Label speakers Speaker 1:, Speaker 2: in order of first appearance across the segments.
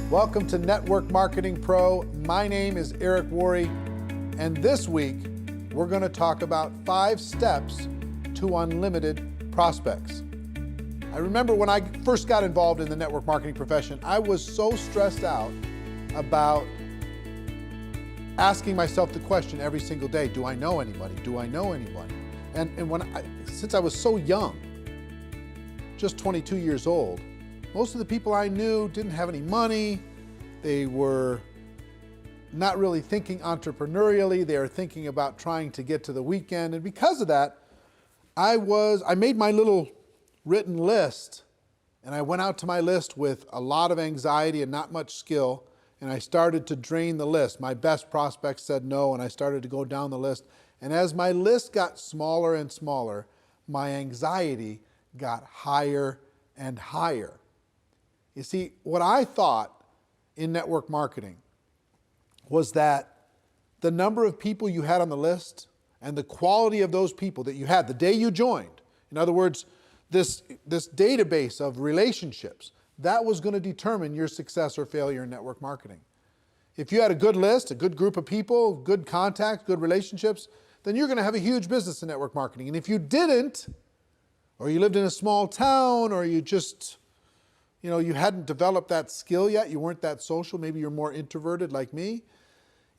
Speaker 1: Welcome to Network Marketing Pro. My name is Eric Worre, and this week we're going to talk about 5 steps to unlimited prospects. I remember when I first got involved in the network marketing profession, I was so stressed out about asking myself the question every single day, do I know anybody? Do I know anybody? And since I was so young, just 22 years old, most of the people I knew didn't have any money. They were not really thinking entrepreneurially. They were thinking about trying to get to the weekend. And because of that, I made my little written list, and I went out to my list with a lot of anxiety and not much skill, and I started to drain the list. My best prospects said no, and I started to go down the list. And as my list got smaller and smaller, my anxiety got higher and higher. You see, what I thought in network marketing was that the number of people you had on the list and the quality of those people that you had the day you joined, in other words, this database of relationships, that was going to determine your success or failure in network marketing. If you had a good list, a good group of people, good contacts, good relationships, then you're going to have a huge business in network marketing. And if you didn't, or you lived in a small town, or you just, you hadn't developed that skill yet, you weren't that social, maybe you're more introverted like me.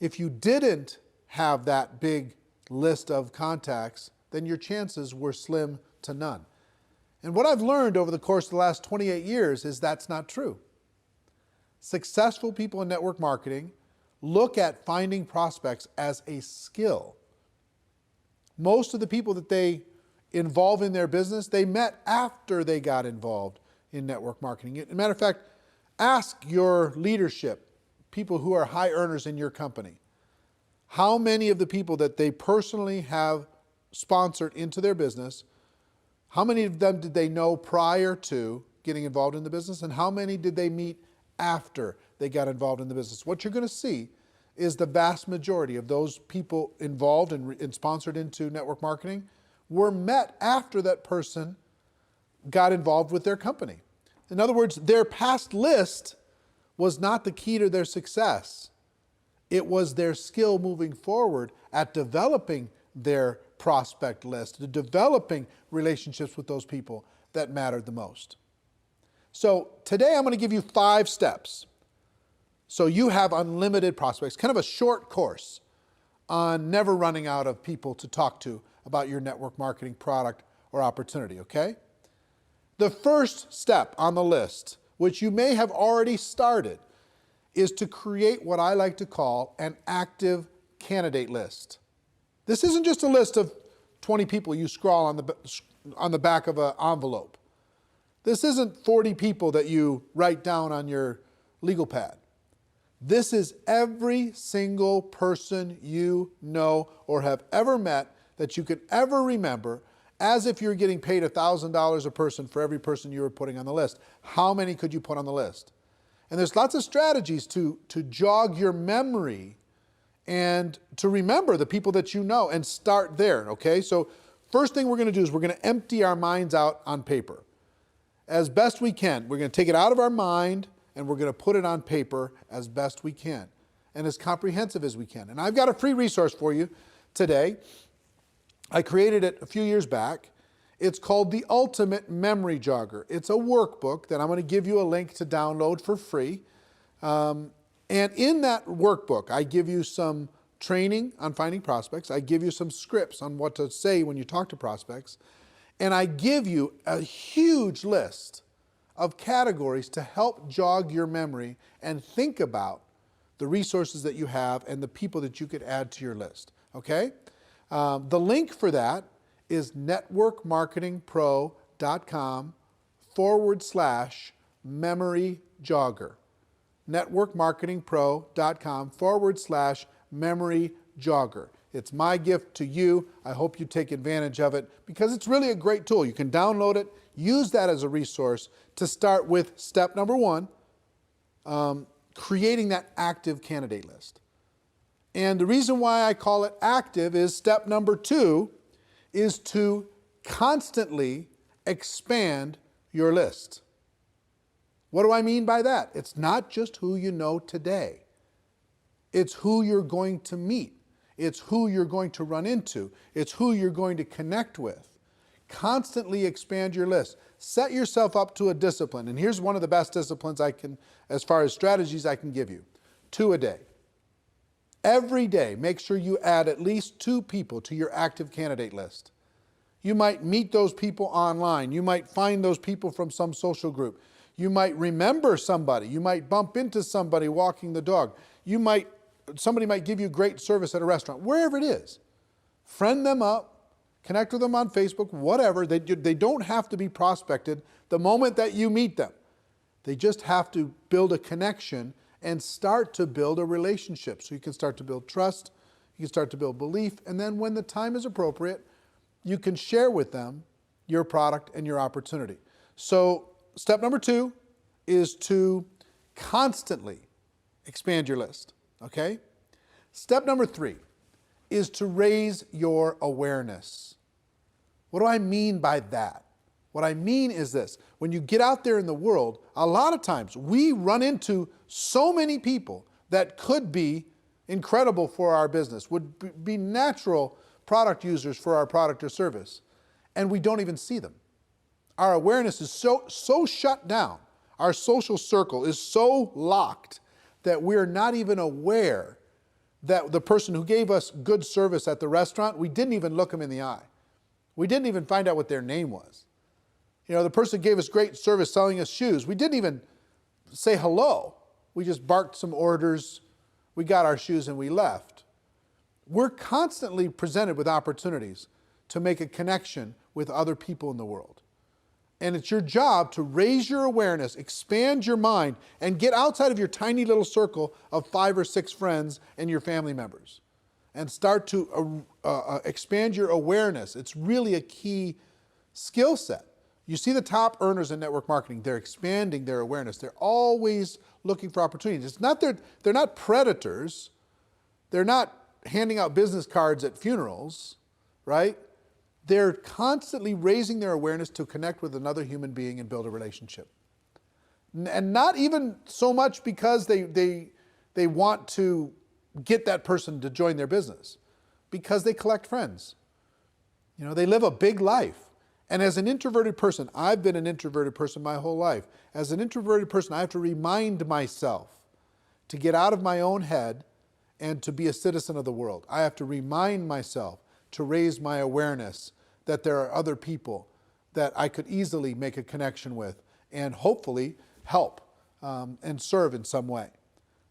Speaker 1: If you didn't have that big list of contacts, then your chances were slim to none. And what I've learned over the course of the last 28 years is that's not true. Successful people in network marketing look at finding prospects as a skill. Most of the people that they involve in their business, they met after they got involved in network marketing. As a matter of fact, ask your leadership, people who are high earners in your company, how many of the people that they personally have sponsored into their business, how many of them did they know prior to getting involved in the business, and how many did they meet after they got involved in the business? What you're going to see is the vast majority of those people involved and sponsored into network marketing were met after that person got involved with their company. In other words, their past list was not the key to their success. It was their skill moving forward at developing their prospect list, to developing relationships with those people that mattered the most. So today I'm going to give you 5 steps so you have unlimited prospects, kind of a short course on never running out of people to talk to about your network marketing product or opportunity, okay? The first step on the list, which you may have already started, is to create what I like to call an active candidate list. This isn't just a list of 20 people you scrawl on the back of an envelope. This isn't 40 people that you write down on your legal pad. This is every single person you know or have ever met that you could ever remember, as if you're getting paid $1,000 a person for every person you were putting on the list. How many could you put on the list? And there's lots of strategies to jog your memory and to remember the people that you know and start there, okay? So first thing we're going to do is we're going to empty our minds out on paper. As best we can. We're going to take it out of our mind and we're going to put it on paper as best we can and as comprehensive as we can. And I've got a free resource for you today. I created it a few years back. It's called the Ultimate Memory Jogger. It's a workbook that I'm going to give you a link to download for free. And in that workbook, I give you some training on finding prospects. I give you some scripts on what to say when you talk to prospects. And I give you a huge list of categories to help jog your memory and think about the resources that you have and the people that you could add to your list, okay? The link for that is networkmarketingpro.com/memory jogger. networkmarketingpro.com/memory jogger. It's my gift to you. I hope you take advantage of it because it's really a great tool. You can download it, use that as a resource to start with step number 1, creating that active candidate list. And the reason why I call it active is step number 2 is to constantly expand your list. What do I mean by that? It's not just who you know today. It's who you're going to meet. It's who you're going to run into. It's who you're going to connect with. Constantly expand your list. Set yourself up to a discipline. And here's one of the best disciplines I can, as far as strategies I can give you. 2 a day. Every day, make sure you add at least 2 people to your active candidate list. You might meet those people online. You might find those people from some social group. You might remember somebody. You might bump into somebody walking the dog. Somebody might give you great service at a restaurant, wherever it is. Friend them up, connect with them on Facebook, whatever. They don't have to be prospected the moment that you meet them. They just have to build a connection and start to build a relationship. So you can start to build trust, you can start to build belief, and then when the time is appropriate, you can share with them your product and your opportunity. So step number 2 is to constantly expand your list, okay? Step number 3 is to raise your awareness. What do I mean by that? What I mean is this: when you get out there in the world, a lot of times we run into so many people that could be incredible for our business, would be natural product users for our product or service, and we don't even see them. Our awareness is so shut down. Our social circle is so locked that we're not even aware that the person who gave us good service at the restaurant, we didn't even look them in the eye. We didn't even find out what their name was. You know, the person who gave us great service selling us shoes, we didn't even say hello. We just barked some orders, we got our shoes and we left. We're constantly presented with opportunities to make a connection with other people in the world. And it's your job to raise your awareness, expand your mind, and get outside of your tiny little circle of 5 or 6 friends and your family members. And start to expand your awareness. It's really a key skill set. You see the top earners in network marketing, they're expanding their awareness. They're always looking for opportunities. It's not they're not predators. They're not handing out business cards at funerals, right? They're constantly raising their awareness to connect with another human being and build a relationship. And not even so much because they want to get that person to join their business, because they collect friends. You know, they live a big life. And as an introverted person, I've been an introverted person my whole life. As an introverted person, I have to remind myself to get out of my own head and to be a citizen of the world. I have to remind myself to raise my awareness that there are other people that I could easily make a connection with and hopefully help and serve in some way.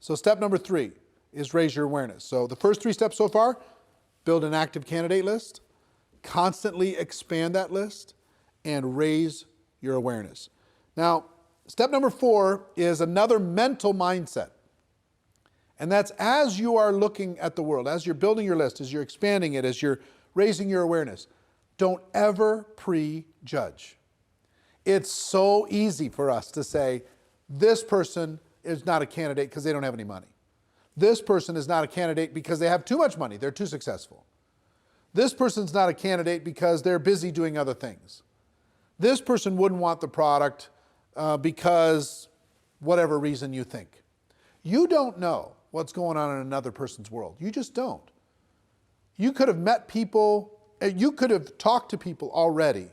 Speaker 1: So step number 3 is raise your awareness. So the first 3 steps so far: build an active candidate list, constantly expand that list, and raise your awareness. Now, step number 4 is another mental mindset. And that's as you are looking at the world, as you're building your list, as you're expanding it, as you're raising your awareness, don't ever prejudge. It's so easy for us to say, this person is not a candidate because they don't have any money. This person is not a candidate because they have too much money, they're too successful. This person's not a candidate because they're busy doing other things. This person wouldn't want the product because whatever reason you think. You don't know what's going on in another person's world. You just don't. You could have met people, you could have talked to people already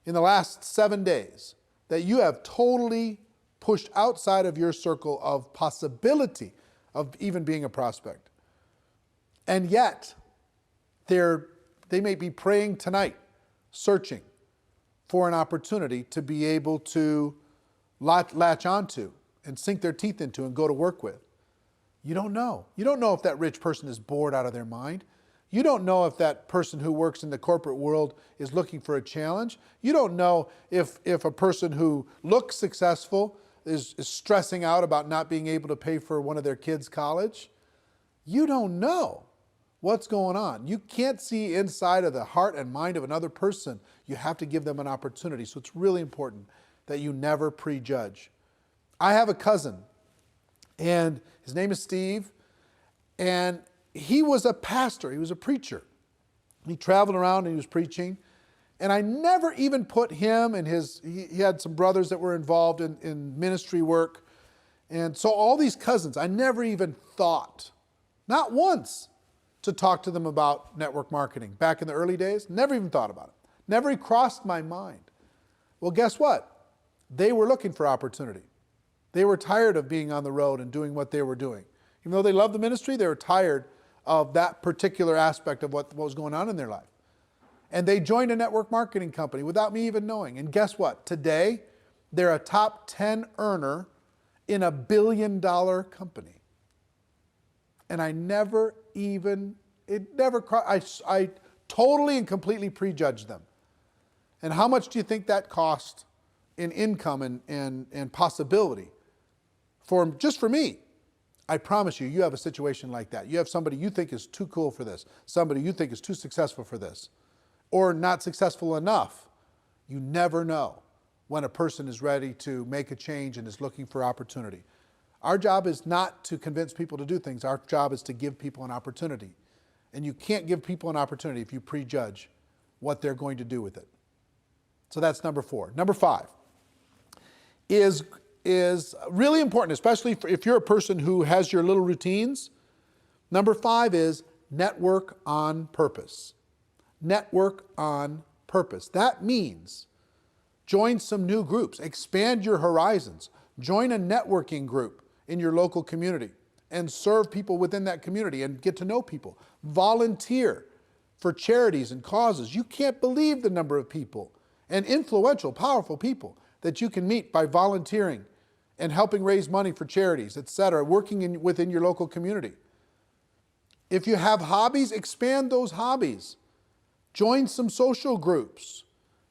Speaker 1: in the last 7 days that you have totally pushed outside of your circle of possibility of even being a prospect. And yet, they may be praying tonight, searching for an opportunity to be able to latch onto and sink their teeth into and go to work with. You don't know. You don't know if that rich person is bored out of their mind. You don't know if that person who works in the corporate world is looking for a challenge. You don't know if a person who looks successful is stressing out about not being able to pay for one of their kids' college. You don't know what's going on. You can't see inside of the heart and mind of another person. You have to give them an opportunity. So it's really important that you never prejudge. I have a cousin, and his name is Steve, and he was a pastor. He was a preacher. He traveled around and he was preaching, And I never even put him and he had some brothers that were involved in ministry work. And so all these cousins, I never even thought, not once, to talk to them about network marketing. Back in the early days, never even thought about it. Never even crossed my mind. Well, guess what? They were looking for opportunity. They were tired of being on the road and doing what they were doing. Even though they loved the ministry, they were tired of that particular aspect of what was going on in their life. And they joined a network marketing company without me even knowing. And guess what? Today, they're a top 10 earner in a $1 billion company. And I never even, I totally and completely prejudged them. And how much do you think that cost in income and possibility just for me? I promise you, you have a situation like that. You have somebody you think is too cool for this, somebody you think is too successful for this, or not successful enough. You never know when a person is ready to make a change and is looking for opportunity. Our job is not to convince people to do things. Our job is to give people an opportunity. And you can't give people an opportunity if you prejudge what they're going to do with it. So that's number 4. Number 5 is really important, especially if you're a person who has your little routines. Number 5 is network on purpose. Network on purpose. That means join some new groups, expand your horizons, join a networking group in your local community and serve people within that community and get to know people. Volunteer for charities and causes. You can't believe the number of people and influential, powerful people that you can meet by volunteering and helping raise money for charities, etc., working within your local community. If you have hobbies, expand those hobbies. Join some social groups.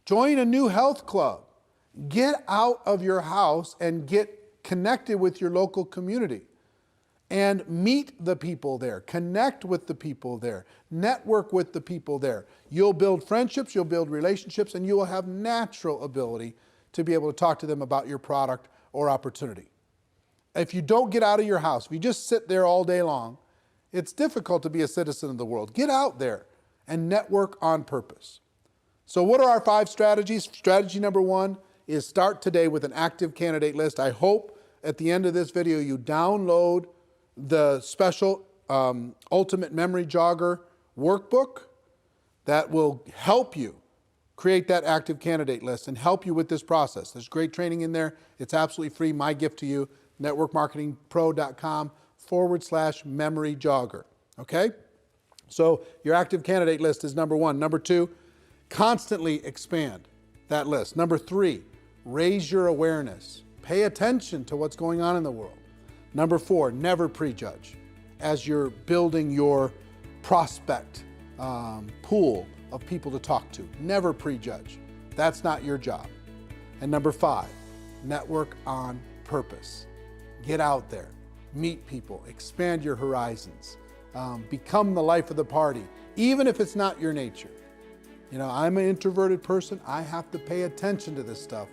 Speaker 1: Join a new health club. Get out of your house and get connected with your local community and meet the people there. Connect with the people there. Network with the people there. You'll build friendships, you'll build relationships, and you will have natural ability to be able to talk to them about your product or opportunity. If you don't get out of your house, if you just sit there all day long, it's difficult to be a citizen of the world. Get out there and network on purpose. So what are our 5 strategies? Strategy number 1 is start today with an active candidate list. I hope at the end of this video you download the special Ultimate Memory Jogger workbook that will help you create that active candidate list and help you with this process. There's great training in there. It's absolutely free. My gift to you, networkmarketingpro.com/memory jogger. Okay? So your active candidate list is number 1. Number 2, constantly expand that list. Number 3, raise your awareness. Pay attention to what's going on in the world. Number 4, never prejudge as you're building your prospect pool of people to talk to. Never prejudge. That's not your job. And number 5, network on purpose. Get out there, meet people, expand your horizons, become the life of the party, even if it's not your nature. You know, I'm an introverted person. I have to pay attention to this stuff.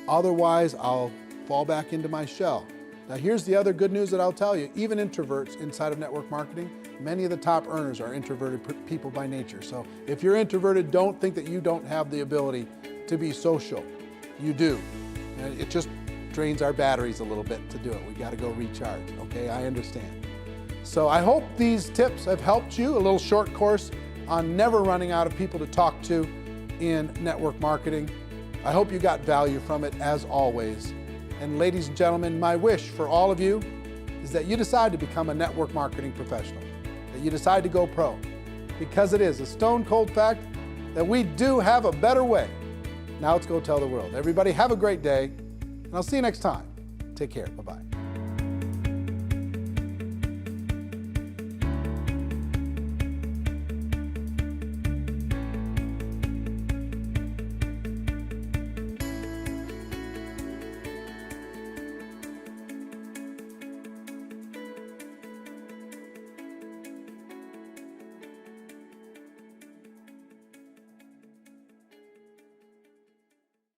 Speaker 1: Otherwise, I'll fall back into my shell. Now, here's the other good news that I'll tell you. Even introverts inside of network marketing, many of the top earners are introverted people by nature. So if you're introverted, don't think that you don't have the ability to be social. You do. And it just drains our batteries a little bit to do it. We got to go recharge, okay? I understand. So I hope these tips have helped you. A little short course on never running out of people to talk to in network marketing. I hope you got value from it, as always. And ladies and gentlemen, my wish for all of you is that you decide to become a network marketing professional, that you decide to go pro, because it is a stone cold fact that we do have a better way. Now let's go tell the world. Everybody have a great day, and I'll see you next time. Take care. Bye-bye.